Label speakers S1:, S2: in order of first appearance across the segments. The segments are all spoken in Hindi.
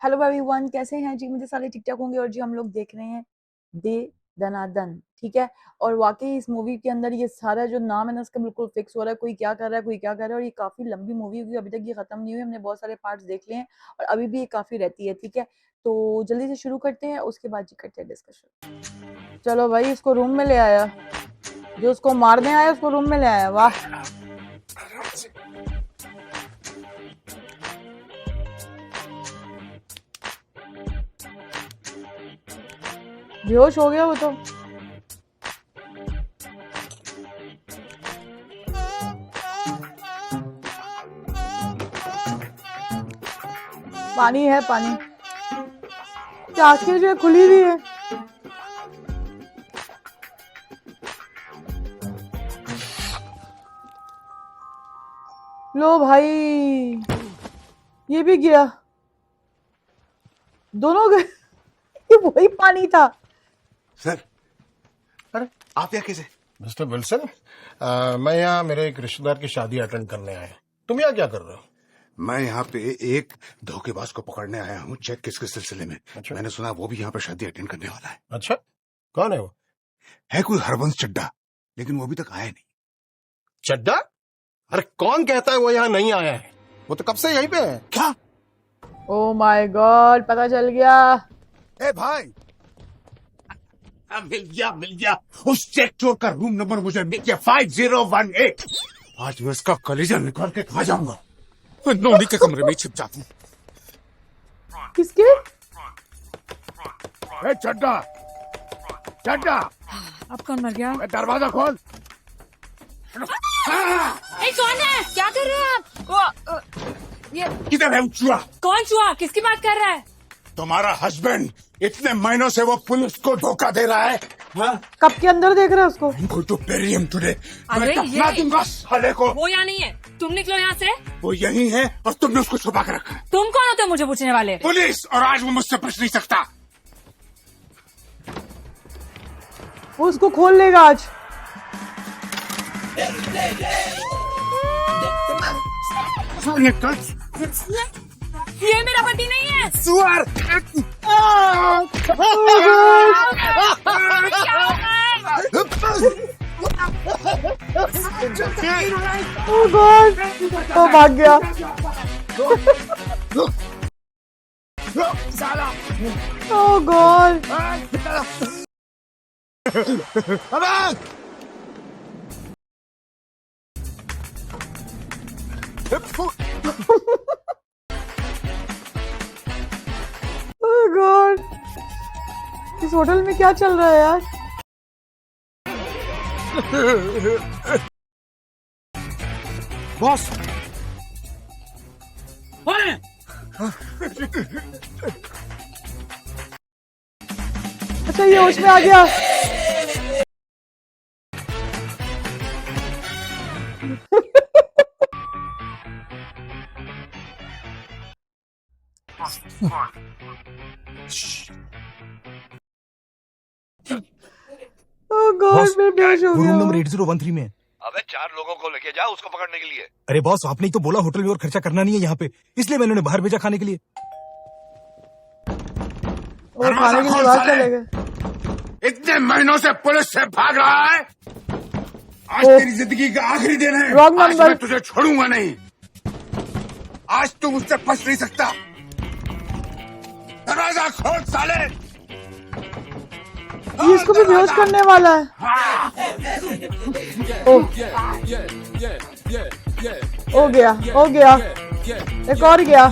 S1: हेलो एवरीवन, कैसे हैं जी? मुझे सारे ठीक ठाक होंगे। और जी हम लोग देख रहे हैं दे दनादन, ठीक है। और वाकई इस मूवी के अंदर ये सारा जो नाम है ना उसका बिल्कुल फिक्स हो रहा है, कोई क्या कर रहा है, कोई क्या कर रहा है। और ये काफी लंबी मूवी होगी, अभी तक ये खत्म नहीं हुई, हमने बहुत सारे पार्ट्स देख लिए हैं और अभी भी ये काफी रहती है, ठीक है। तो जल्दी से शुरू करते हैं, उसके बाद जी करते हैं डिस्कशन। चलो भाई, इसको रूम में ले आया, जो उसको मारने आया उसको रूम में ले आया, वाह। बेहोश हो गया वो तो। पानी है, पानी की आंखें जो है खुली हुई है। लो भाई, ये भी गया, दोनों गए। ये वही पानी था।
S2: सर, अरे आप यहाँ कैसे?
S3: मिस्टर विल्सन, मैं यहाँ मेरे एक रिश्तेदार की शादी अटेंड करने आया। तुम यहाँ क्या कर रहे हो?
S2: मैं यहाँ पे एक धोखेबाज को पकड़ने आया हूँ चेक केस के सिलसिले में।
S3: अच्छा।
S2: मैंने सुना वो भी यहाँ पे शादी अटेंड करने वाला है।
S3: अच्छा, कौन है वो?
S2: है कोई हरबंस चड्डा, लेकिन वो अभी तक आया नहीं।
S3: चड्डा? अरे कौन कहता है वो यहाँ नहीं आया है? वो तो कब से यहीं पे है।
S2: क्या?
S1: ओ माय गॉड, पता चल गया।
S2: ए भाई, मिल गया। उस चेक चोर का रूम नंबर मुझे मिल गया, 5018। आज मैं इसका कलेजा निकाल के खा जाऊंगा। मैं नौनी के कमरे में छिप जाता हूँ।
S1: किसके?
S2: ए चड्डा, चड्डा,
S4: अब कौन मर गया?
S2: दरवाजा खोल।
S4: ए, कौन है? क्या कर रहे हैं आप? ये
S2: किधर है चूहा?
S4: कौन चुहा? किसकी बात कर रहा है?
S2: तुम्हारा हस्बैंड इतने महीनों से वो पुलिस को धोखा दे रहा है। हाँ?
S1: कब के अंदर देख रहे हो उसको?
S2: Go to bury him today।
S4: अरे
S2: मैं दफना दूंगा साले को।
S4: वो यहाँ नहीं है, तुम निकलो यहाँ से।
S2: वो यही है और तुमने उसको छुपा के रखा है।
S4: तुम कौन होते हो मुझे पूछने वाले?
S2: पुलिस, और आज वो मुझसे बच नहीं सकता।
S1: वो उसको खोल लेगा आज।
S4: ये मेरा पति नहीं है।
S2: सुअर!
S1: ओ गॉड, ओ भाग गया। ओ गॉड, ओ गॉड, इस होटल में क्या चल रहा है यार?
S2: बॉस,
S1: अच्छा, ये होश में आ गया। ओ गॉड, मैं बेहोश हो गया।
S5: रूम नंबर 8013 में है।
S6: अबे 4 लोगों को लेके जा उसको पकड़ने के लिए।
S5: अरे बॉस, आपने ही तो बोला होटल में और खर्चा करना नहीं है यहाँ पे, इसलिए मैंने उन्हें बाहर भेजा खाने के लिए।
S1: वो खाने के लिए बाहर चले गए।
S2: इतने महीनों से पुलिस से भाग रहा है। आज
S1: ओ,
S2: तेरी जिंदगी का आखिरी दिन है।
S1: Wrong
S2: आज
S1: number।
S2: मैं तुझे छोड़ूंगा नहीं। आज तू मुझसे बच नहीं सकता। दरवाजा खोल साले।
S1: ये इसको भी बेहोश करने वाला है। ओ, हो गया, हो गया, एक और गया।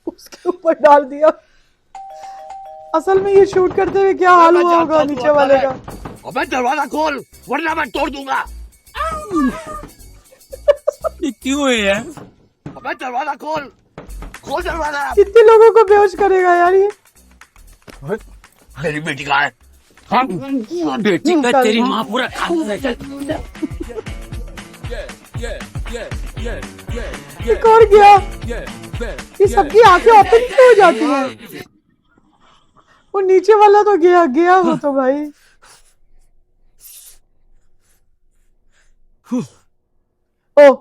S1: उसके ऊपर डाल दिया। असल में ये शूट करते हुए क्या हाल हुआ होगा नीचे वाले का।
S6: अबे दरवाजा खोल वरना मैं तोड़ दूंगा।
S5: ये क्यों है यार?
S6: अबे दरवाजा खोल, खोल दरवाजा।
S1: कितने लोगों को बेहोश करेगा यार ये?
S6: मेरी बेटी का है। हाँ?
S4: बेटी का तेरी माँ पूरा खा चल।
S1: एक और गया। ये सबकी आंखें ओपन क्यों हो जाती हैं? वो नीचे वाला तो गया, गया वो तो भाई। Oh. Oh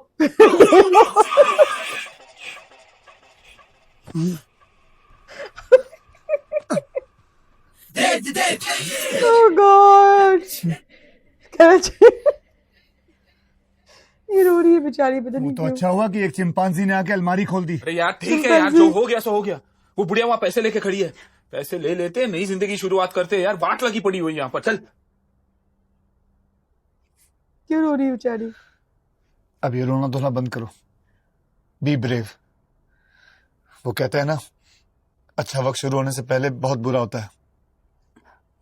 S1: God. ये रो रही है बेचारी, पता नहीं
S6: तो
S1: क्यों।
S6: अच्छा हुआ कि एक चिंपांजी ने आके अलमारी खोल दी।
S5: अरे यार ठीक है यार, जो हो गया सो हो गया। वो बुढ़िया वहां पैसे लेके खड़ी है, पैसे ले लेते नई जिंदगी शुरुआत करते हैं यार। वाट लगी पड़ी हुई यहाँ पर। चल
S1: क्यों रो रही है बेचारी?
S6: अब ये रोना धोना बंद करो। Be brave. वो कहते हैं ना, अच्छा वक्त शुरू होने से पहले बहुत बुरा होता है।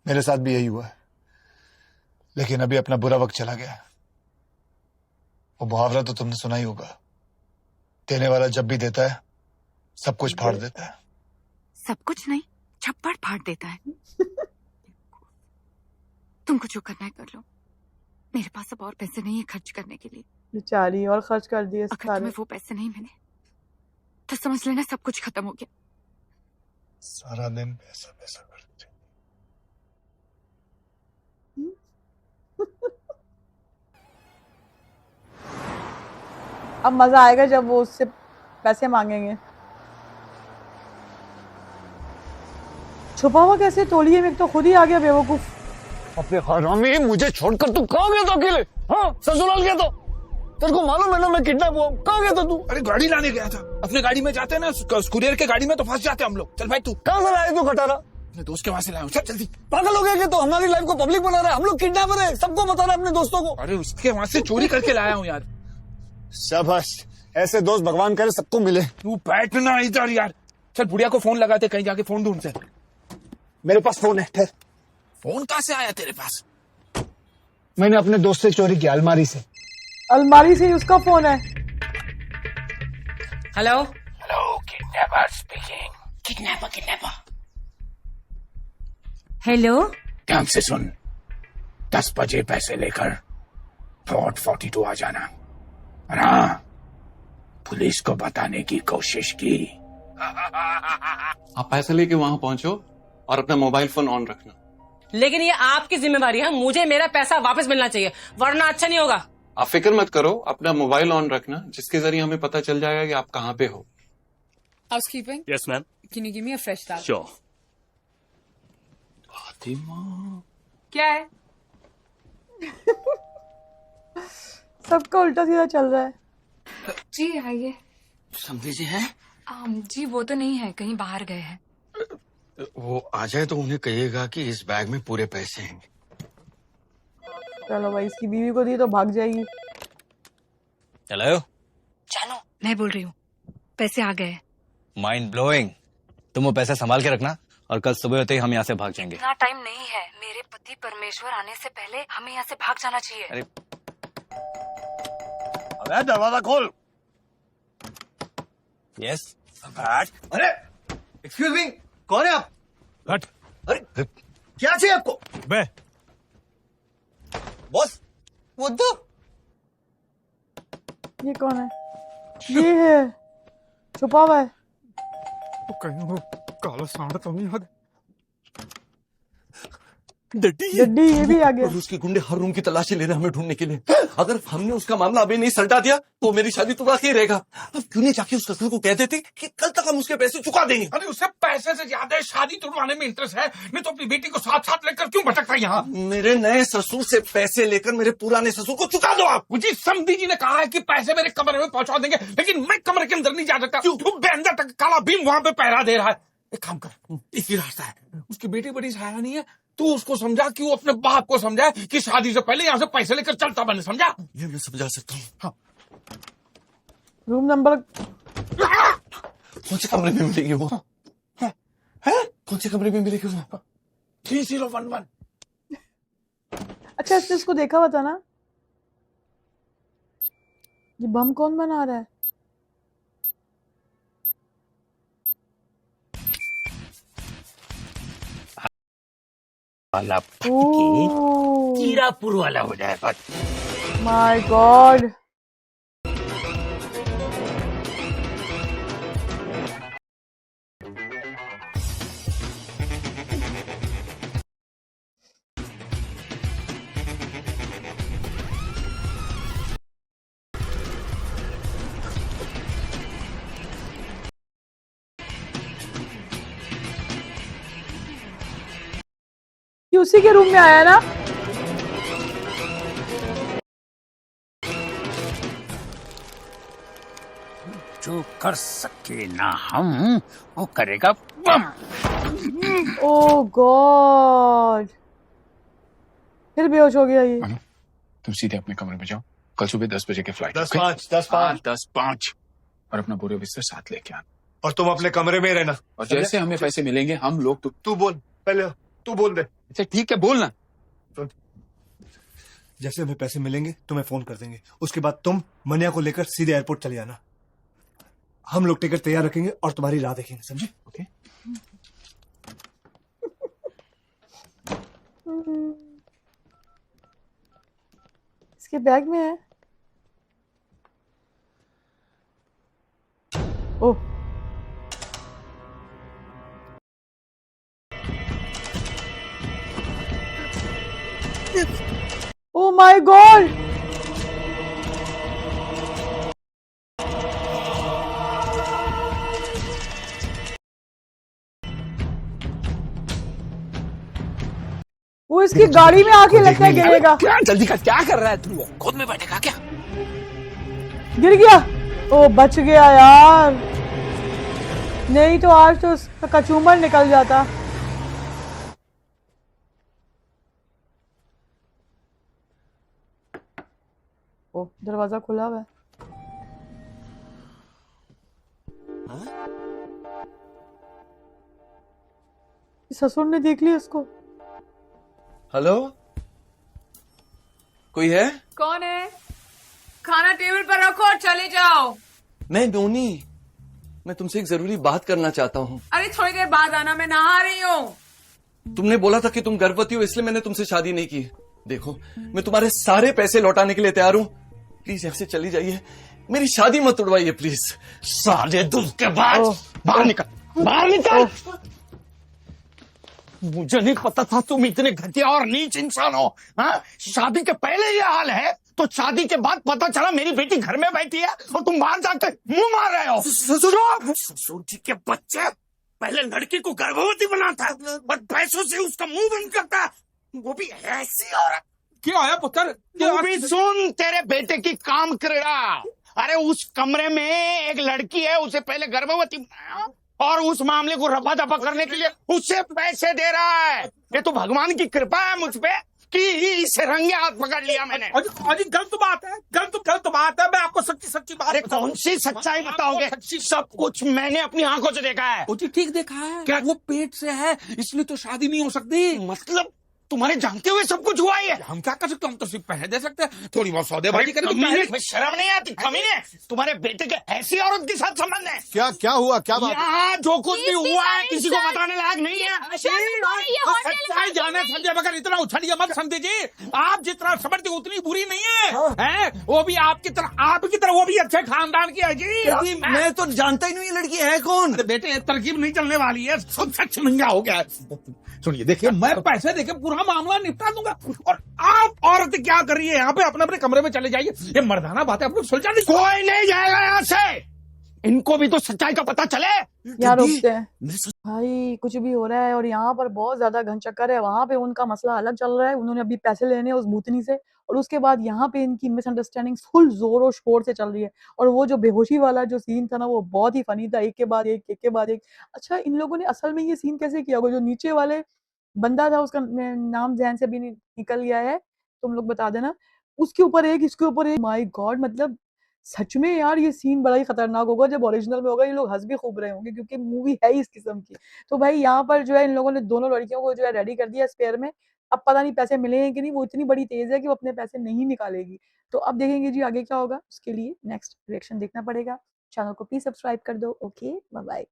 S6: मेरे साथ भी यही हुआ है, लेकिन अभी अपना बुरा वक्त चला गया है। वो मुहावरा तो तुमने सुना ही होगा, देने वाला जब भी देता है सब कुछ फाड़ देता है।
S4: सब कुछ नहीं, छप्पड़ फाड़ देता है। तुमको जो करना है कर लो, मेरे पास अब और पैसे नहीं है खर्च करने के लिए।
S1: बेचारी और खर्च कर दिए
S4: अगर
S1: सारे।
S4: तुम्हें वो पैसे नहीं मिले तो समझ लेना सब कुछ खत्म हो गया।
S6: सारा दिन पैसा पैसा करते।
S1: अब मजा आएगा जब वो उससे पैसे मांगेंगे। छुपा हुआ कैसे तोलिए में, तो खुद ही आ गया बेवकूफ।
S6: अपने हरामी, मुझे छोड़कर तू कहाँ गया था अकेले? हाँ, ससुराल गया था। तेरे को मालूम है ना मैं किडनैप हुआ। कहाँ गया था तू?
S5: अरे गाड़ी लाने गया था। अपने गाड़ी में जाते हैं ना, कुरियर के गाड़ी में तो फंस जाते हम लोग। चल भाई तू।
S6: कहाँ से लाए तू खटारा?
S5: अपने दोस्त के वहां से लाया हूँ, चल जल्दी।
S6: पागल हो गया कि तो हमारी लाइफ को पब्लिक बना रहा है। हम लोग किडनैपर है, सबको बता रहा है अपने दोस्तों को।
S5: अरे उसके वहां से चोरी करके लाया हूँ यार।
S6: शाबाश, ऐसे दोस्त भगवान करे सबको मिले।
S5: तू बैठना इधर यार। चल बुढ़िया को फोन लगाते, कहीं जाके फोन ढूंढ से।
S6: मेरे पास फोन है, ठहर।
S5: फोन कहाँ से आया तेरे पास?
S6: मैंने अपने दोस्त से चोरी किया, अलमारी से।
S1: अलमारी से ही उसका फोन है।
S4: Hello
S2: hello, kidnapper speaking. Kidnapper.
S4: Hello,
S2: ध्यान से सुन, 10 बजे पैसे लेकर प्लॉट 42 आ जाना। और हाँ, पुलिस को बताने की कोशिश की।
S7: आप पैसे लेके वहां पहुंचो और अपना मोबाइल फोन ऑन रखना।
S8: लेकिन ये आपकी जिम्मेवारी है, मुझे मेरा पैसा वापस मिलना चाहिए, वरना अच्छा नहीं होगा।
S7: आप फिक्र मत करो, अपना मोबाइल ऑन रखना, जिसके जरिए हमें पता चल जाएगा कि आप कहाँ पे हो।
S8: Housekeeping?
S9: Yes, ma'am.
S8: Can you give me a fresh towel?
S9: Sure.
S8: क्या है?
S1: सबका उल्टा सीधा चल रहा है।
S4: जी आइए।
S9: समझे जी है?
S4: जी वो तो नहीं है, कहीं बाहर गए हैं।
S9: वो आ जाए तो उन्हें कहिएगा कि इस बैग में पूरे पैसे हैं।
S1: चलो भाई, इसकी बीवी को दी तो भाग जाएगी।
S10: हेलो,
S4: जानो, मैं बोल रही हूँ, पैसे आ गए।
S10: Mind blowing. तुम वो पैसे संभाल के रखना और कल सुबह होते ही हम यहाँ से भाग जाएंगे।
S4: इतना टाइम नहीं है, मेरे पति परमेश्वर आने से पहले हमें यहाँ से भाग जाना चाहिए।
S10: अरे
S6: अबे दरवाजा खोल।
S10: यस।
S6: अरे एक्सक्यूज मी, कौन है आप?
S5: हट।
S6: अरे क्या चाहिए आपको?
S5: बे
S6: बॉस, वो तो
S1: ये कौन है? ये है, छुपा हुआ है।
S5: कहीं वो काला सांड तो नहीं आ गया? डड्डी
S1: गड्डी ये भी आ गया।
S9: और उसके गुंडे हर रूम की तलाशी ले रहे हैं हमें ढूंढने के लिए। अगर हमने उसका मामला अभी नहीं सलटा दिया तो मेरी शादी तो बाकी रहेगा। अब क्यों नहीं जाके उस कसल को कह देते कि कल तक हम उसके पैसे चुका देंगे।
S5: अरे उसे पैसे से ज्यादा शादी तुड़वाने में इंटरेस्ट है, नहीं तो अपनी बेटी को साथ साथ लेकर क्यों भटकता है यहाँ?
S9: मेरे नए ससुर से पैसे लेकर मेरे पुराने ससुर को चुका दो आप।
S5: मुझे समधी जी ने कहा है कि पैसे मेरे कमरे में पहुंचा देंगे, लेकिन मैं कमरे के अंदर नहीं जा सकता। क्यों? अंदर तक काला भीम वहां पे पहरा दे रहा है। एक काम कर, एक ही रास्ता है, उसकी बेटी बड़ी सयानी है, तू उसको समझा कि वो अपने बाप को समझाए कि शादी से पहले यहाँ से पैसे लेकर चलता बने, समझा?
S9: ये मैं समझा सकता हूँ।
S5: हाँ।
S1: रूम नंबर
S9: कौन से कमरे में मिलेगी वो?
S5: है?
S9: कौन से कमरे में मिलेगी वो?
S5: 3011।
S1: अच्छा, इसने इसको देखा हुआ था ना? ये बम कौन बना रहा है?
S2: वाला
S1: ओह
S2: कीरापुर वाला हो जाए बस।
S1: My God. उसी के रूम में आया ना।
S2: जो कर सके ना हम, वो करेगा बम।
S1: ओ गॉड, फिर बेहोश हो गया ये।
S7: तुम सीधे अपने कमरे में जाओ, कल सुबह 10 बजे की फ्लाइट।
S6: 10:05
S7: और अपना पूरे बिस्तर साथ लेके आना।
S6: और तुम अपने कमरे में रहना।
S7: और जैसे हमें पैसे मिलेंगे हम लोग
S6: तू बोल पहले, तू बोल दे।
S7: अच्छा ठीक है, बोलना।
S6: जैसे हमें पैसे मिलेंगे तुम्हें फोन कर देंगे, उसके बाद तुम मनिया को लेकर सीधे एयरपोर्ट चले जाना। हम लोग टिकट तैयार रखेंगे और तुम्हारी राह देखेंगे, समझे?
S7: ओके।
S1: इसके बैग में है। ओह, ओ माय गॉड, वो इसकी गाड़ी में आके लगता है गिरेगा।
S5: क्या जल्दी कर, क्या कर रहा है तू? खुद में बैठेगा क्या?
S1: गिर गया। ओ बच गया यार, नहीं तो आज तो उसका कचूमर निकल जाता। ओ दरवाजा खुला हुआ है। ससुर ने देख लिया इसको।
S9: हेलो, कोई है?
S8: कौन है? खाना टेबल पर रखो और चले जाओ।
S9: मैं नोनी, मैं तुमसे एक जरूरी बात करना चाहता हूँ।
S8: अरे थोड़ी देर बाद आना, मैं नहा रही हूँ।
S9: तुमने बोला था कि तुम गर्भवती हो, इसलिए मैंने तुमसे शादी नहीं की। देखो, मैं तुम्हारे सारे पैसे लौटाने के लिए तैयार हूँ। प्लीज यहाँ से चली जाइए, मेरी शादी मत उड़वाइए प्लीज।
S5: साले दूध के बाद बाहर निकल, बाहर निकल। मुझे नहीं पता था तुम इतने घटिया और नीच इंसान हो। हाँ? शादी के पहले ये हाल है तो शादी के बाद पता चला मेरी बेटी घर में बैठी है और तुम बाहर जाकर मुंह मार रहे हो। ससुर जी के बच्चे, पहले लड़की को गर्भवती बनाता है और पैसों से उसका मुंह बंद करता है, वो भी ऐसी औरत। क्या है पुत्र? तू भी सुन, तेरे बेटे की काम क्रिया। अरे उस कमरे में एक लड़की है, उसे पहले गर्भवती बनाया और उस मामले को रफा दफा करने के लिए उससे पैसे दे रहा है। ये तो भगवान की कृपा है मुझ पे कि इसे रंगे हाथ पकड़ लिया मैंने। अजी गलत बात है, गलत बात है। मैं आपको सच्ची बात। अरे कौन सी सच्चाई बताओगे? सब कुछ मैंने अपनी आंखों से देखा है। ठीक देखा है क्या? वो पेट से है इसलिए तो शादी नहीं हो सकती। मतलब तुम्हारे जानते हुए सब कुछ हुआ ही है। हम क्या कर सकते? हम तो सिर्फ पैसे दे सकते हैं, थोड़ी बहुत सौदेबाजी करें। तुम्हें शर्म नहीं आती? कमीने, तुम्हारे बेटे के ऐसी औरत के साथ संबंध है?
S3: क्या हुआ? क्या बात?
S5: यहाँ जो कुछ भी हुआ है किसी को बताने लायक नहीं है। सच्चाई जाने समझे बगैर इतना उछलिए मत समझे जी। आप जितना समझते उतनी बुरी नहीं है, हैं? वो भी आपकी तरह वो भी अच्छे खानदान की है जी।
S9: मैं तो जानता ही नहीं ये लड़की है कौन।
S5: बेटे तरकीब नहीं चलने वाली है, सब सच महंगा हो गया है। सुनिए, देखिए मैं पैसे देके पूरा मामला निपटा दूंगा और आप औरत क्या कर रही है यहाँ पे? अपने अपने कमरे में चले जाइए। ये मर्दाना बात है, अपने सुलझा नहीं। कोई नहीं जाएगा यहाँ से, इनको भी तो सच्चाई का पता चले।
S1: यहाँ रोकते हैं भाई, कुछ भी हो रहा है और यहाँ पर बहुत ज्यादा घन चक्कर है। वहां पे उनका मसला अलग चल रहा है, उन्होंने अभी पैसे लेने हैं उस भूतनी से, और उसके बाद यहाँ पे इनकी मिसअंडरस्टैंडिंग फुल जोर और शोर से चल रही है। और वो जो बेहोशी वाला जो सीन था ना, वो बहुत ही फनी था, एक के बाद एक के बाद एक। अच्छा, इन लोगों ने असल में ये सीन कैसे किया होगा? जो नीचे वाले बंदा था, उसका नाम ज़हन से भी निकल गया है, तुम लोग बता देना। उसके ऊपर एक, इसके ऊपर एक, माय गॉड! मतलब सच में यार ये सीन बड़ा ही खतरनाक होगा। जब ओरिजिनल में होगा ये लोग हंस भी खूब रहे होंगे, क्योंकि मूवी है ही इस किस्म की। तो भाई यहाँ पर जो है इन लोगों ने दोनों लड़कियों को जो है रेडी कर दिया स्पेयर में। अब पता नहीं पैसे मिले हैं कि नहीं, वो इतनी बड़ी तेज है कि वो अपने पैसे नहीं निकालेगी। तो अब देखेंगे जी आगे क्या होगा, उसके लिए नेक्स्ट रिएक्शन देखना पड़ेगा। चैनल को प्लीज सब्सक्राइब कर दो। Okay, bye bye.